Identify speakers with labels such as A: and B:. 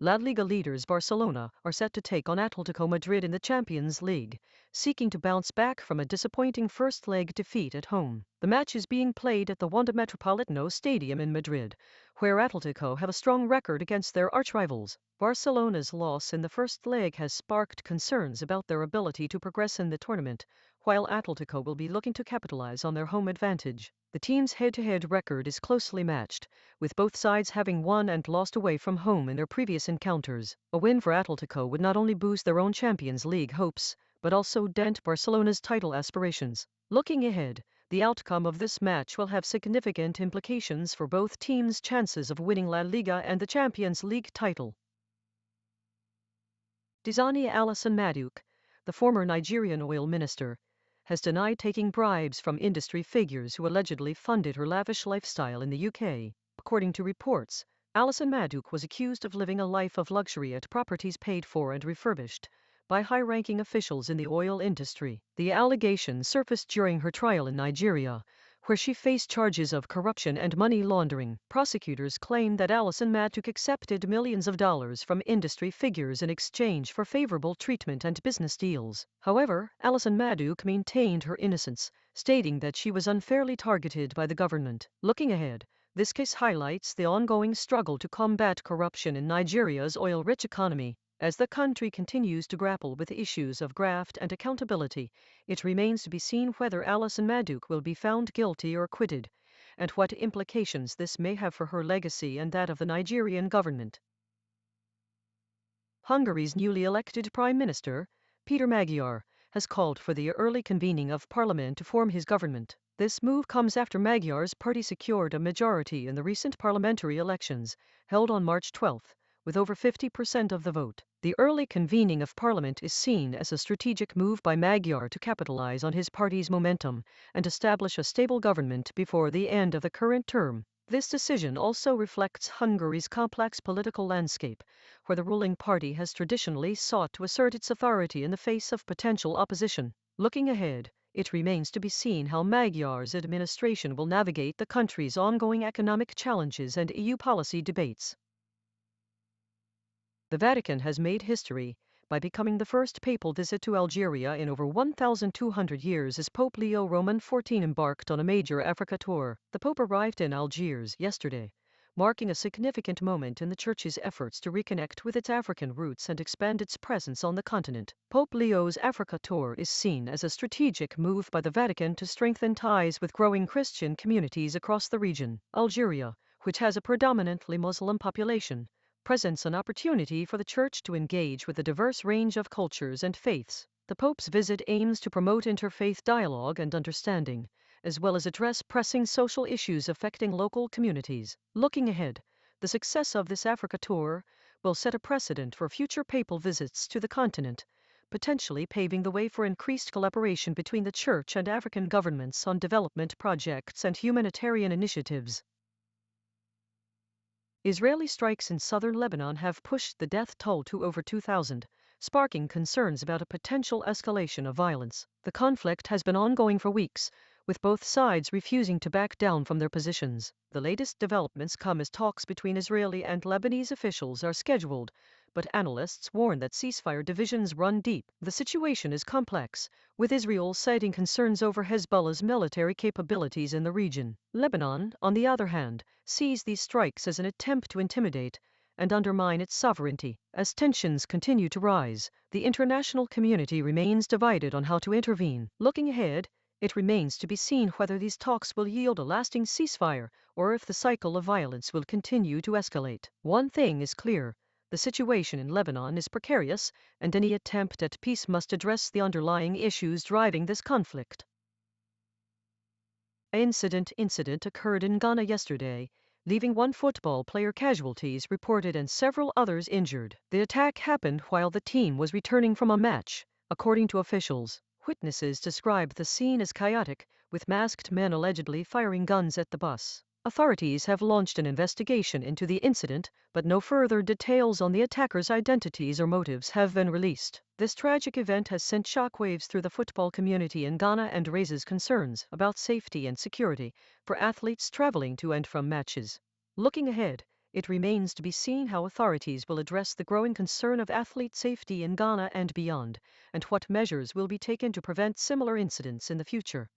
A: La Liga leaders Barcelona are set to take on Atletico Madrid in the Champions League, seeking to bounce back from a disappointing first-leg defeat at home. The match is being played at the Wanda Metropolitano Stadium in Madrid, where Atletico have a strong record against their archrivals. Barcelona's loss in the first leg has sparked concerns about their ability to progress in the tournament, while Atletico will be looking to capitalize on their home advantage. The team's head-to-head record is closely matched, with both sides having won and lost away from home in their previous encounters. A win for Atletico would not only boost their own Champions League hopes, but also dent Barcelona's title aspirations. Looking ahead, the outcome of this match will have significant implications for both teams' chances of winning La Liga and the Champions League title. Dizani Alison Madueke, the former Nigerian oil minister, has denied taking bribes from industry figures who allegedly funded her lavish lifestyle in the UK. According to reports, Alison Madueke was accused of living a life of luxury at properties paid for and refurbished by high-ranking officials in the oil industry. The allegation surfaced during her trial in Nigeria, where she faced charges of corruption and money laundering. Prosecutors claim that Alison Madueke accepted millions of dollars from industry figures in exchange for favorable treatment and business deals. However, Alison Madueke maintained her innocence, stating that she was unfairly targeted by the government. Looking ahead, this case highlights the ongoing struggle to combat corruption in Nigeria's oil-rich economy. As the country continues to grapple with issues of graft and accountability, it remains to be seen whether Alison Madueke will be found guilty or acquitted, and what implications this may have for her legacy and that of the Nigerian government. Hungary's newly elected Prime Minister, Peter Magyar, has called for the early convening of parliament to form his government. This move comes after Magyar's party secured a majority in the recent parliamentary elections, held on March 12, with over 50% of the vote. The early convening of parliament is seen as a strategic move by Magyar to capitalize on his party's momentum and establish a stable government before the end of the current term. This decision also reflects Hungary's complex political landscape, where the ruling party has traditionally sought to assert its authority in the face of potential opposition. Looking ahead, it remains to be seen how Magyar's administration will navigate the country's ongoing economic challenges and EU policy debates. The Vatican has made history by becoming the first papal visit to Algeria in over 1,200 years as Pope Leo XIV embarked on a major Africa tour. The Pope arrived in Algiers yesterday, marking a significant moment in the Church's efforts to reconnect with its African roots and expand its presence on the continent. Pope Leo's Africa tour is seen as a strategic move by the Vatican to strengthen ties with growing Christian communities across the region. Algeria, which has a predominantly Muslim population, presents an opportunity for the Church to engage with a diverse range of cultures and faiths. The Pope's visit aims to promote interfaith dialogue and understanding, as well as address pressing social issues affecting local communities. Looking ahead, the success of this Africa tour will set a precedent for future papal visits to the continent, potentially paving the way for increased collaboration between the Church and African governments on development projects and humanitarian initiatives. Israeli strikes in southern Lebanon have pushed the death toll to over 2,000, sparking concerns about a potential escalation of violence. The conflict has been ongoing for weeks, with both sides refusing to back down from their positions. The latest developments come as talks between Israeli and Lebanese officials are scheduled, but analysts warn that ceasefire divisions run deep. The situation is complex, with Israel citing concerns over Hezbollah's military capabilities in the region. Lebanon, on the other hand, sees these strikes as an attempt to intimidate and undermine its sovereignty. As tensions continue to rise, the international community remains divided on how to intervene. Looking ahead, it remains to be seen whether these talks will yield a lasting ceasefire or if the cycle of violence will continue to escalate. One thing is clear: the situation in Lebanon is precarious, and any attempt at peace must address the underlying issues driving this conflict. An incident occurred in Ghana yesterday, leaving one football player casualties reported and several others injured. The attack happened while the team was returning from a match, according to officials. Witnesses described the scene as chaotic, with masked men allegedly firing guns at the bus. Authorities have launched an investigation into the incident, but no further details on the attackers' identities or motives have been released. This tragic event has sent shockwaves through the football community in Ghana and raises concerns about safety and security for athletes traveling to and from matches. Looking ahead, It remains to be seen how authorities will address the growing concern of athlete safety in Ghana and beyond, and what measures will be taken to prevent similar incidents in the future.